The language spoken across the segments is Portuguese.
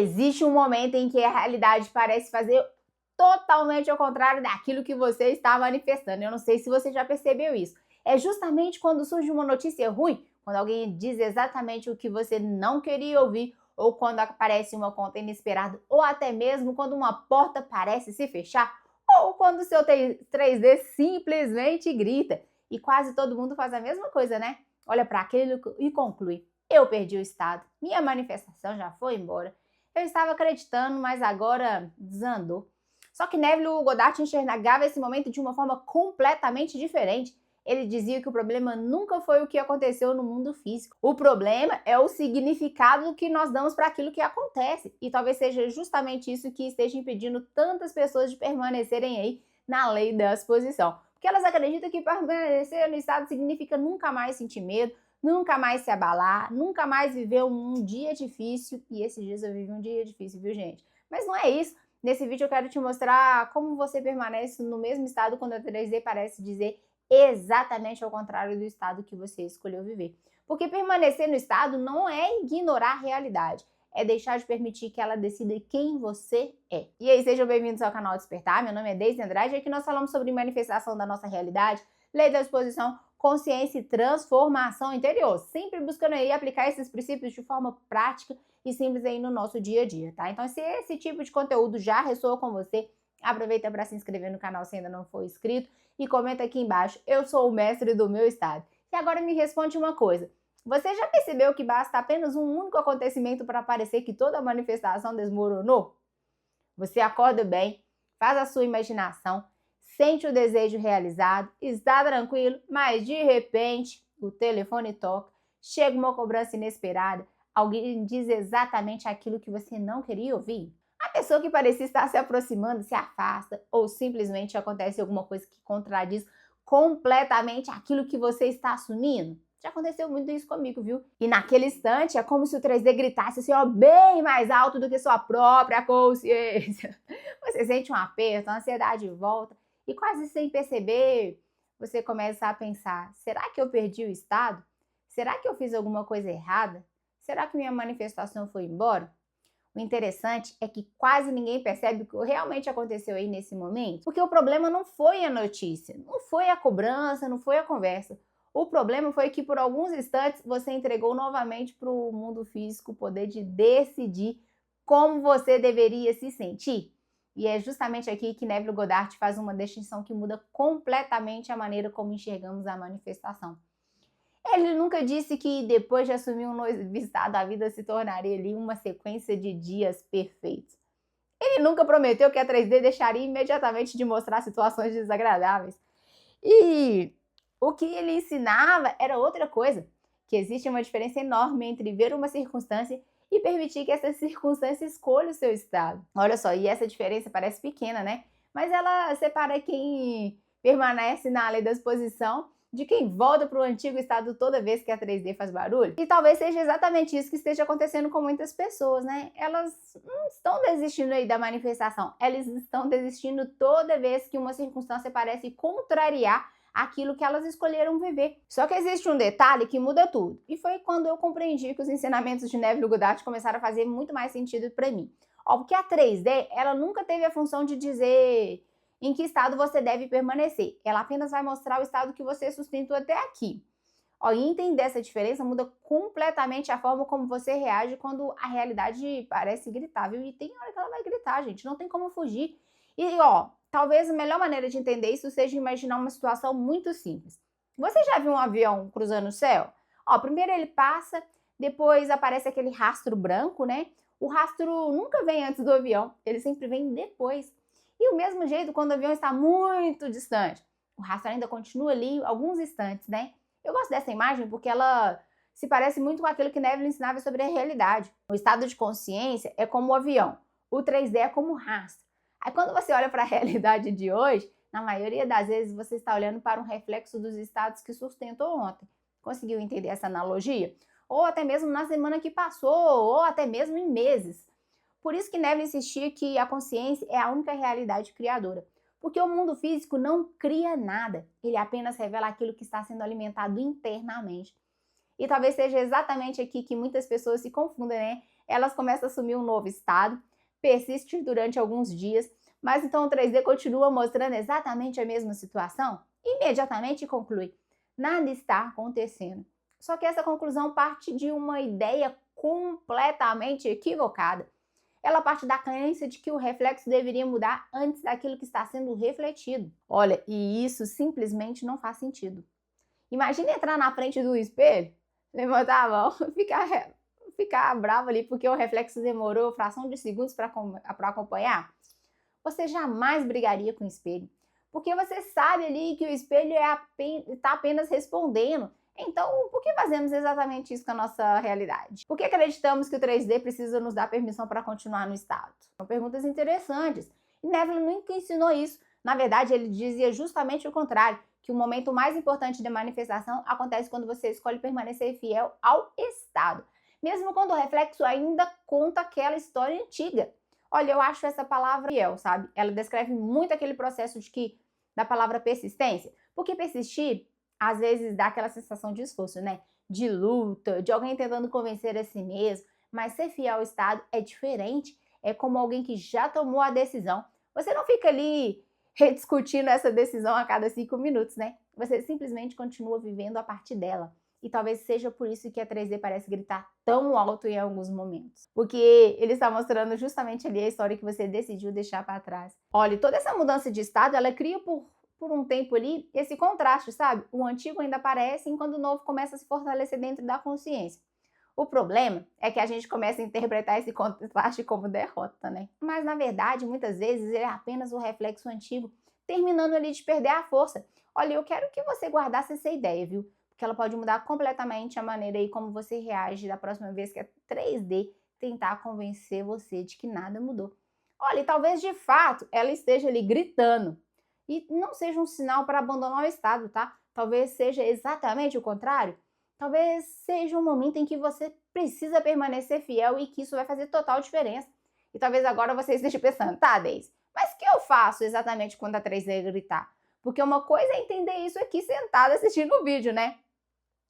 Existe um momento em que a realidade parece fazer totalmente ao contrário daquilo que você está manifestando. Eu não sei se você já percebeu isso. É justamente quando surge uma notícia ruim, quando alguém diz exatamente o que você não queria ouvir, ou quando aparece uma conta inesperada, ou até mesmo quando uma porta parece se fechar, ou quando o seu 3D simplesmente grita. E quase todo mundo faz a mesma coisa, né? Olha para aquilo e conclui: eu perdi o estado, minha manifestação já foi embora. Eu estava acreditando, mas agora desandou. Só que Neville Goddard enxergava esse momento de uma forma completamente diferente. Ele dizia que o problema nunca foi o que aconteceu no mundo físico. O problema é o significado que nós damos para aquilo que acontece. E talvez seja justamente isso que esteja impedindo tantas pessoas de permanecerem aí na lei da exposição. Porque elas acreditam que permanecer no estado significa nunca mais sentir medo, nunca mais se abalar, nunca mais viver um dia difícil. E esses dias eu vivi um dia difícil, viu, gente? Mas não é isso. Nesse vídeo eu quero te mostrar como você permanece no mesmo estado quando a 3D parece dizer exatamente ao contrário do estado que você escolheu viver. Porque permanecer no estado não é ignorar a realidade, é deixar de permitir que ela decida quem você é. E aí, sejam bem-vindos ao canal Despertar, meu nome é Deise Andrade e aqui nós falamos sobre manifestação da nossa realidade, lei da exposição, consciência e transformação interior, sempre buscando aí aplicar esses princípios de forma prática e simples aí no nosso dia a dia, tá? Então, se esse tipo de conteúdo já ressoa com você, aproveita para se inscrever no canal se ainda não for inscrito e comenta aqui embaixo: eu sou o mestre do meu estado. E agora me responde uma coisa: você já percebeu que basta apenas um único acontecimento para parecer que toda a manifestação desmoronou? Você acorda bem, faz a sua imaginação, sente o desejo realizado, está tranquilo, mas de repente o telefone toca, chega uma cobrança inesperada, alguém diz exatamente aquilo que você não queria ouvir. A pessoa que parecia estar se aproximando se afasta ou simplesmente acontece alguma coisa que contradiz completamente aquilo que você está assumindo. Já aconteceu muito isso comigo, viu? E naquele instante é como se o 3D gritasse assim, ó, bem mais alto do que sua própria consciência. Você sente um aperto, a ansiedade volta e quase sem perceber você começa a pensar: será que eu perdi o estado? Será que eu fiz alguma coisa errada? Será que minha manifestação foi embora? O interessante é que quase ninguém percebe o que realmente aconteceu aí nesse momento, porque o problema não foi a notícia, não foi a cobrança, não foi a conversa. O problema foi que por alguns instantes você entregou novamente para o mundo físico o poder de decidir como você deveria se sentir. E é justamente aqui que Neville Goddard faz uma distinção que muda completamente a maneira como enxergamos a manifestação. Ele nunca disse que depois de assumir um novo estado, a vida se tornaria ali uma sequência de dias perfeitos. Ele nunca prometeu que a 3D deixaria imediatamente de mostrar situações desagradáveis. E o que ele ensinava era outra coisa, que existe uma diferença enorme entre ver uma circunstância e permitir que essa circunstância escolha o seu estado. Olha só, e essa diferença parece pequena, né? Mas ela separa quem permanece na lei da exposição de quem volta para o antigo estado toda vez que a 3D faz barulho. E talvez seja exatamente isso que esteja acontecendo com muitas pessoas, né? Elas não estão desistindo aí da manifestação, elas estão desistindo toda vez que uma circunstância parece contrariar aquilo que elas escolheram viver. Só que existe um detalhe que muda tudo. E foi quando eu compreendi que os ensinamentos de Neville Goddard começaram a fazer muito mais sentido para mim. Ó, porque a 3D, ela nunca teve a função de dizer em que estado você deve permanecer. Ela apenas vai mostrar o estado que você sustentou até aqui. Ó, e entender essa diferença muda completamente a forma como você reage quando a realidade parece gritar, viu? E tem hora que ela vai gritar, gente, não tem como fugir. E, ó, talvez a melhor maneira de entender isso seja imaginar uma situação muito simples. Você já viu um avião cruzando o céu? Ó, primeiro ele passa, depois aparece aquele rastro branco, né? O rastro nunca vem antes do avião, ele sempre vem depois. E o mesmo jeito quando o avião está muito distante, o rastro ainda continua ali alguns instantes, né? Eu gosto dessa imagem porque ela se parece muito com aquilo que Neville ensinava sobre a realidade. O estado de consciência é como o avião, o 3D é como o rastro. Aí quando você olha para a realidade de hoje, na maioria das vezes você está olhando para um reflexo dos estados que sustentou ontem. Conseguiu entender essa analogia? Ou até mesmo na semana que passou, ou até mesmo em meses. Por isso que Neville insistia que a consciência é a única realidade criadora. Porque o mundo físico não cria nada, ele apenas revela aquilo que está sendo alimentado internamente. E talvez seja exatamente aqui que muitas pessoas se confundem, né? elas começam a assumir um novo estado, persiste durante alguns dias, mas então o 3D continua mostrando exatamente a mesma situação, imediatamente conclui: nada está acontecendo. Só que essa conclusão parte de uma ideia completamente equivocada. Ela parte da crença de que o reflexo deveria mudar antes daquilo que está sendo refletido. Olha, e isso simplesmente não faz sentido. Imagina entrar na frente do espelho, levantar a mão, ficar bravo ali porque o reflexo demorou fração de segundos para acompanhar. Você jamais brigaria com o espelho, porque você sabe ali que o espelho está apenas respondendo. Então, por que fazemos exatamente isso com a nossa realidade? Por que acreditamos que o 3D precisa nos dar permissão para continuar no estado? São perguntas interessantes. E Neville nunca ensinou isso. Na verdade, ele dizia justamente o contrário, que o momento mais importante da manifestação acontece quando você escolhe permanecer fiel ao estado, mesmo quando o reflexo ainda conta aquela história antiga. Olha, eu acho essa palavra fiel, sabe? Ela descreve muito aquele processo da palavra persistência, porque persistir às vezes dá aquela sensação de esforço, né? De luta, de alguém tentando convencer a si mesmo, mas ser fiel ao estado é diferente, é como alguém que já tomou a decisão. Você não fica ali rediscutindo essa decisão a cada 5 minutos, né? Você simplesmente continua vivendo a partir dela. E talvez seja por isso que a 3D parece gritar tão alto em alguns momentos. Porque ele está mostrando justamente ali a história que você decidiu deixar para trás. Olha, toda essa mudança de estado, ela cria por um tempo ali esse contraste, sabe? O antigo ainda aparece enquanto o novo começa a se fortalecer dentro da consciência. O problema é que a gente começa a interpretar esse contraste como derrota, né? Mas na verdade, muitas vezes ele é apenas o reflexo antigo, terminando ali de perder a força. Olha, eu quero que você guardasse essa ideia, viu? Porque ela pode mudar completamente a maneira aí como você reage da próxima vez que a 3D tentar convencer você de que nada mudou. Olha, e talvez de fato ela esteja ali gritando e não seja um sinal para abandonar o estado, tá? Talvez seja exatamente o contrário. Talvez seja um momento em que você precisa permanecer fiel e que isso vai fazer total diferença. E talvez agora você esteja pensando, tá, Deise, mas o que eu faço exatamente quando a 3D gritar? Porque uma coisa é entender isso aqui sentada assistindo o vídeo, né?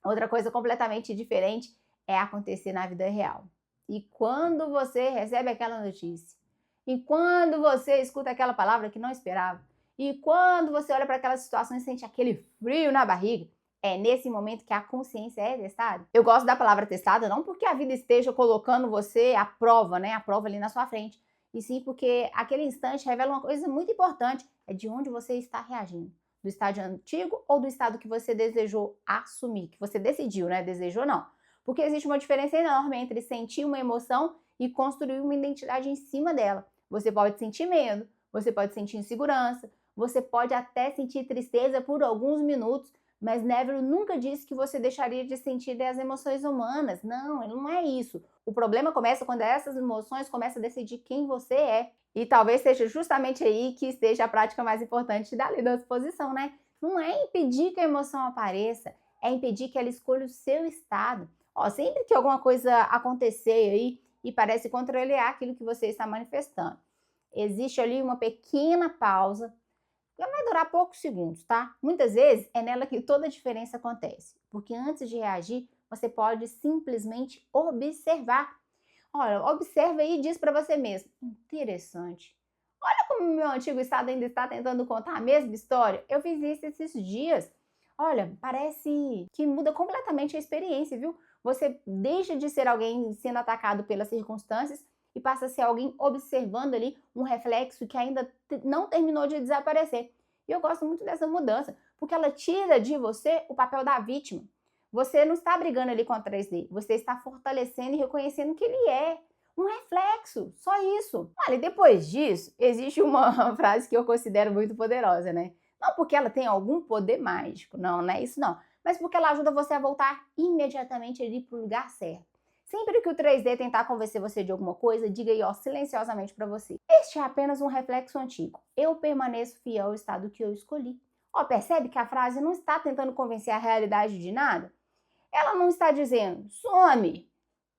Outra coisa completamente diferente é acontecer na vida real. E quando você recebe aquela notícia, e quando você escuta aquela palavra que não esperava, e quando você olha para aquela situação e sente aquele frio na barriga, é nesse momento que a consciência é testada. Eu gosto da palavra testada não porque a vida esteja colocando você à prova, né? A prova ali na sua frente. E sim porque aquele instante revela uma coisa muito importante. É de onde você está reagindo. Do estado antigo ou do estado que você desejou assumir. Que você decidiu, né? Desejou não. Porque existe uma diferença enorme entre sentir uma emoção e construir uma identidade em cima dela. Você pode sentir medo, você pode sentir insegurança, você pode até sentir tristeza por alguns minutos, mas Neville nunca disse que você deixaria de sentir as emoções humanas. Não, não é isso. O problema começa quando essas emoções começam a decidir quem você é. E talvez seja justamente aí que esteja a prática mais importante da lei da exposição, né? Não é impedir que a emoção apareça, é impedir que ela escolha o seu estado. Ó, sempre que alguma coisa acontecer aí e parece contrariar aquilo que você está manifestando, existe ali uma pequena pausa. Ela vai durar poucos segundos, tá? Muitas vezes é nela que toda a diferença acontece, porque antes de reagir, você pode simplesmente observar. Olha, observa aí e diz para você mesmo, interessante. Olha como o meu antigo estado ainda está tentando contar a mesma história. Eu fiz isso esses dias. Olha, parece que muda completamente a experiência, viu? Você deixa de ser alguém sendo atacado pelas circunstâncias e passa a ser alguém observando ali um reflexo que ainda não terminou de desaparecer. E eu gosto muito dessa mudança, porque ela tira de você o papel da vítima. Você não está brigando ali com a 3D, você está fortalecendo e reconhecendo que ele é um reflexo, só isso. Olha, depois disso, existe uma frase que eu considero muito poderosa, né? Não porque ela tem algum poder mágico, não é isso não, mas porque ela ajuda você a voltar imediatamente ali para o lugar certo. Sempre que o 3D tentar convencer você de alguma coisa, diga aí, ó, silenciosamente para você. Este é apenas um reflexo antigo. Eu permaneço fiel ao estado que eu escolhi. Ó, percebe que a frase não está tentando convencer a realidade de nada? Ela não está dizendo, some,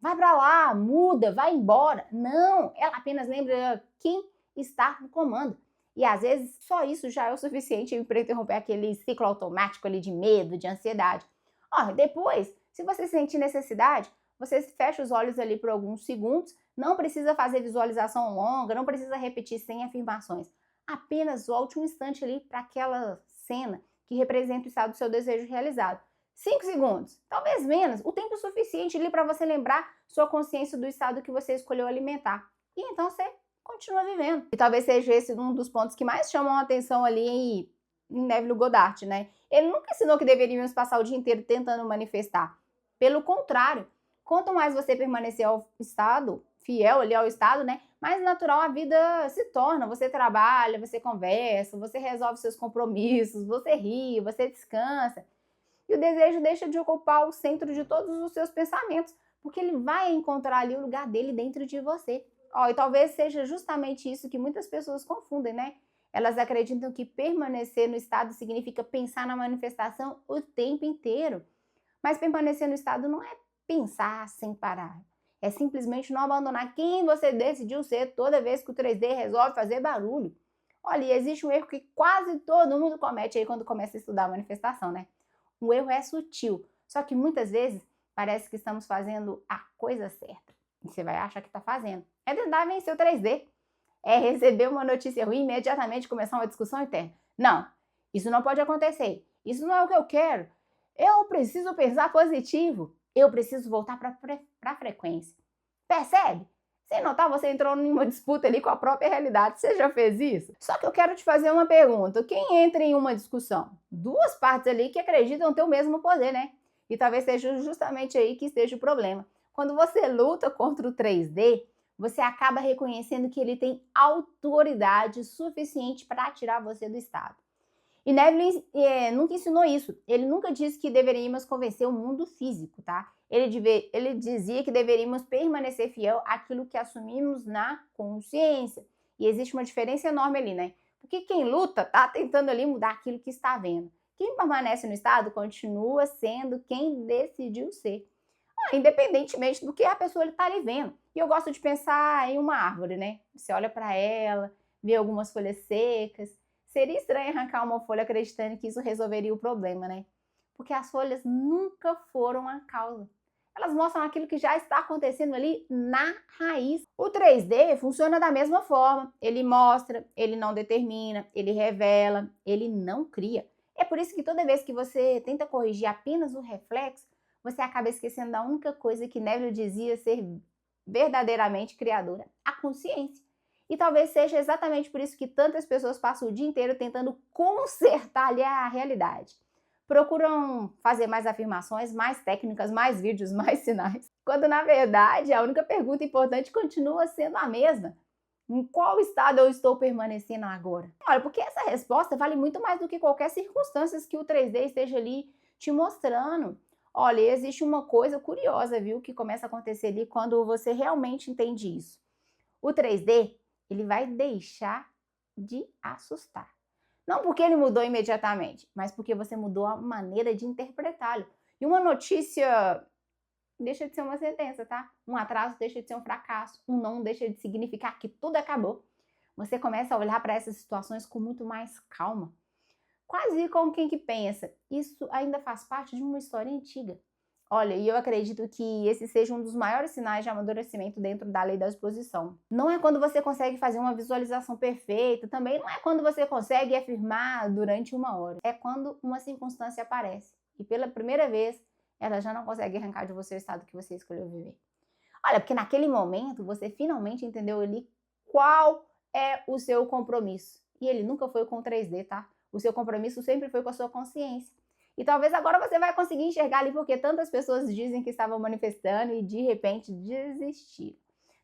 vai para lá, muda, vai embora. Não, ela apenas lembra quem está no comando. E às vezes só isso já é o suficiente para interromper aquele ciclo automático ali de medo, de ansiedade. Ó, depois, se você sentir necessidade, você fecha os olhos ali por alguns segundos, não precisa fazer visualização longa, não precisa repetir 100 afirmações. Apenas volte um instante ali para aquela cena que representa o estado do seu desejo realizado. 5 segundos, talvez menos, o tempo suficiente ali para você lembrar sua consciência do estado que você escolheu alimentar. E então você continua vivendo. E talvez seja esse um dos pontos que mais chamam a atenção ali em Neville Goddard, né? Ele nunca ensinou que deveríamos passar o dia inteiro tentando manifestar. Pelo contrário, quanto mais você permanecer ao estado, fiel ali ao estado, né? Mais natural a vida se torna. Você trabalha, você conversa, você resolve seus compromissos, você ri, você descansa. E o desejo deixa de ocupar o centro de todos os seus pensamentos, porque ele vai encontrar ali o lugar dele dentro de você. E talvez seja justamente isso que muitas pessoas confundem, né? Elas acreditam que permanecer no estado significa pensar na manifestação o tempo inteiro. Mas permanecer no estado não é pensar sem parar. É simplesmente não abandonar quem você decidiu ser toda vez que o 3D resolve fazer barulho. Olha, e existe um erro que quase todo mundo comete aí quando começa a estudar a manifestação, né? O erro é sutil, só que muitas vezes parece que estamos fazendo a coisa certa. E você vai achar que está fazendo. É tentar vencer o 3D. É receber uma notícia ruim e imediatamente começar uma discussão interna. Não, isso não pode acontecer. Isso não é o que eu quero. Eu preciso pensar positivo. Eu preciso voltar para a frequência. Percebe? Sem notar, você entrou numa disputa ali com a própria realidade. Você já fez isso? Só que eu quero te fazer uma pergunta. Quem entra em uma discussão? Duas partes ali que acreditam ter o mesmo poder, né? E talvez seja justamente aí que esteja o problema. Quando você luta contra o 3D, você acaba reconhecendo que ele tem autoridade suficiente para tirar você do estado. E Neville nunca ensinou isso. Ele nunca disse que deveríamos convencer o mundo físico, tá? Ele dizia que deveríamos permanecer fiel àquilo que assumimos na consciência. E existe uma diferença enorme ali, né? Porque quem luta tá tentando ali mudar aquilo que está vendo. Quem permanece no estado continua sendo quem decidiu ser. Independentemente do que a pessoa está ali vendo. E eu gosto de pensar em uma árvore, né? Você olha para ela, vê algumas folhas secas. Seria estranho arrancar uma folha acreditando que isso resolveria o problema, né? Porque as folhas nunca foram a causa. Elas mostram aquilo que já está acontecendo ali na raiz. O 3D funciona da mesma forma. Ele mostra, ele não determina, ele revela, ele não cria. É por isso que toda vez que você tenta corrigir apenas o reflexo, você acaba esquecendo da única coisa que Neville dizia ser verdadeiramente criadora, a consciência. E talvez seja exatamente por isso que tantas pessoas passam o dia inteiro tentando consertar ali a realidade. Procuram fazer mais afirmações, mais técnicas, mais vídeos, mais sinais. Quando, na verdade, a única pergunta importante continua sendo a mesma. Em qual estado eu estou permanecendo agora? Olha, porque essa resposta vale muito mais do que qualquer circunstância que o 3D esteja ali te mostrando. Olha, existe uma coisa curiosa, viu, que começa a acontecer ali quando você realmente entende isso. O 3D, ele vai deixar de assustar. Não porque ele mudou imediatamente, mas porque você mudou a maneira de interpretá-lo. E uma notícia deixa de ser uma sentença, tá? Um atraso deixa de ser um fracasso. Um não deixa de significar que tudo acabou. Você começa a olhar para essas situações com muito mais calma. Quase como quem que pensa, isso ainda faz parte de uma história antiga. Olha, e eu acredito que esse seja um dos maiores sinais de amadurecimento dentro da lei da exposição. Não é quando você consegue fazer uma visualização perfeita, também não é quando você consegue afirmar durante uma hora. É quando uma circunstância aparece e pela primeira vez ela já não consegue arrancar de você o estado que você escolheu viver. Olha, porque naquele momento você finalmente entendeu ali qual é o seu compromisso. E ele nunca foi com o 3D, tá? O seu compromisso sempre foi com a sua consciência. E talvez agora você vai conseguir enxergar ali porque tantas pessoas dizem que estavam manifestando e de repente desistiram.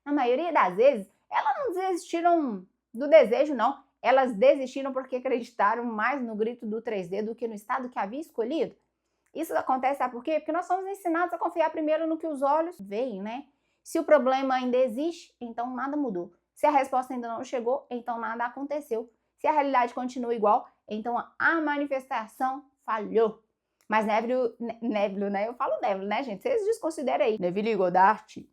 Na maioria das vezes, elas não desistiram do desejo, não. Elas desistiram porque acreditaram mais no grito do 3D do que no estado que havia escolhido. Isso acontece, sabe por quê? Porque nós somos ensinados a confiar primeiro no que os olhos veem, né? Se o problema ainda existe, então nada mudou. Se a resposta ainda não chegou, então nada aconteceu. Se a realidade continua igual, então a manifestação falhou. Mas Neville, né? Eu falo Neville, né, gente? Vocês desconsideram aí. Neville Goddard.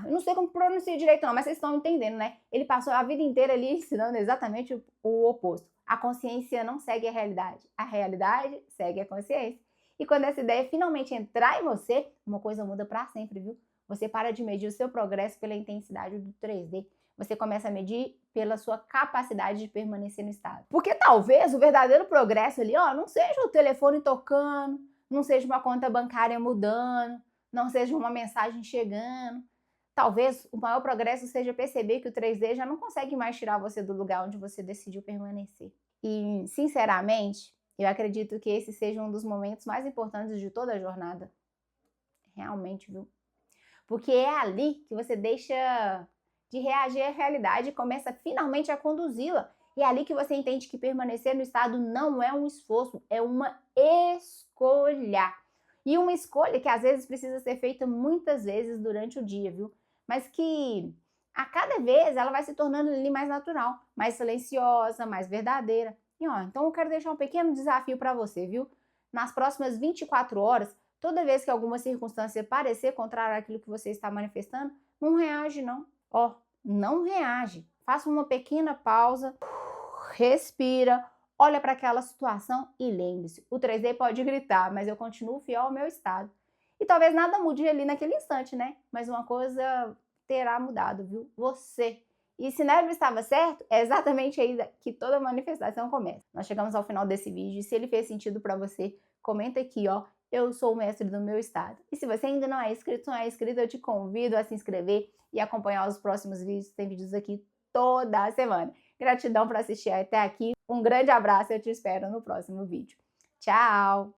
Eu não sei como pronunciar direito não, mas vocês estão entendendo, né? Ele passou a vida inteira ali ensinando exatamente o oposto. A consciência não segue a realidade segue a consciência. E quando essa ideia finalmente entrar em você, uma coisa muda para sempre, viu? Você para de medir o seu progresso pela intensidade do 3D. Você começa a medir pela sua capacidade de permanecer no estado. Porque talvez o verdadeiro progresso ali, ó, não seja o telefone tocando, não seja uma conta bancária mudando, não seja uma mensagem chegando. Talvez o maior progresso seja perceber que o 3D já não consegue mais tirar você do lugar onde você decidiu permanecer. E, sinceramente, eu acredito que esse seja um dos momentos mais importantes de toda a jornada. Realmente, viu? Porque é ali que você deixa de reagir à realidade e começa finalmente a conduzi-la. E é ali que você entende que permanecer no estado não é um esforço, é uma escolha. E uma escolha que às vezes precisa ser feita muitas vezes durante o dia, viu? Mas que a cada vez ela vai se tornando ali mais natural, mais silenciosa, mais verdadeira. E ó, então eu quero deixar um pequeno desafio para você, viu? Nas próximas 24 horas, toda vez que alguma circunstância parecer contrária àquilo que você está manifestando, não reage não. Ó, não reage. Faça uma pequena pausa, respira, olha para aquela situação e lembre-se, o 3D pode gritar, mas eu continuo fiel ao meu estado. E talvez nada mude ali naquele instante, né? Mas uma coisa terá mudado, viu? Você. E se Nebula estava certo, é exatamente aí que toda manifestação começa. Nós chegamos ao final desse vídeo e se ele fez sentido para você, comenta aqui, ó. Eu sou o mestre do meu estado. E se você ainda não é inscrito, eu te convido a se inscrever e acompanhar os próximos vídeos. Tem vídeos aqui toda semana. Gratidão por assistir até aqui. Um grande abraço e eu te espero no próximo vídeo. Tchau!